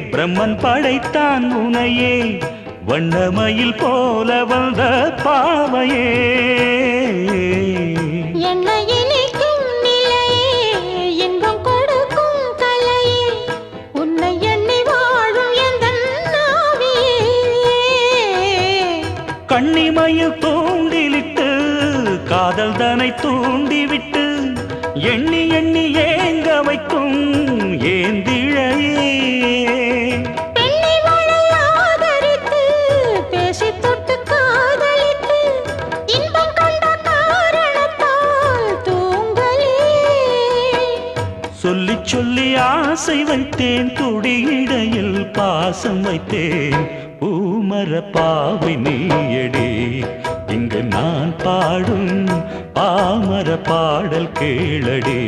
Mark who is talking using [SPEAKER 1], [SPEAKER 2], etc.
[SPEAKER 1] பிரம்மன் படைத்தான் உனையே வண்ணமயில் போல வந்த பாவையே
[SPEAKER 2] என்னை இனிக்கும் நிலையே இன்பம் கொடுக்கும் கலையே உன்னை எண்ணி வாழும் எந்தன் நாவியே
[SPEAKER 1] கண்ணிமையில் தூண்டிலிட்டு காதல் தனை தூண்டிவிட்டு எண்ணி எண்ணி ஏங்க வைக்கும் ஏந்திழையே
[SPEAKER 2] பெண்ணை மழை ஆதரித்து பேசி தொட்டு காதலித்து இன்பம் கண்ட காரணத்தால் தூங்கலே
[SPEAKER 1] சொல்லி சொல்லி ஆசை வைத்தேன் துடியிடையில் பாசம் வைத்தேன் பூமர பாவை நீயடி இங்கு நான் பாடும் பாமர பாடல் கேளடி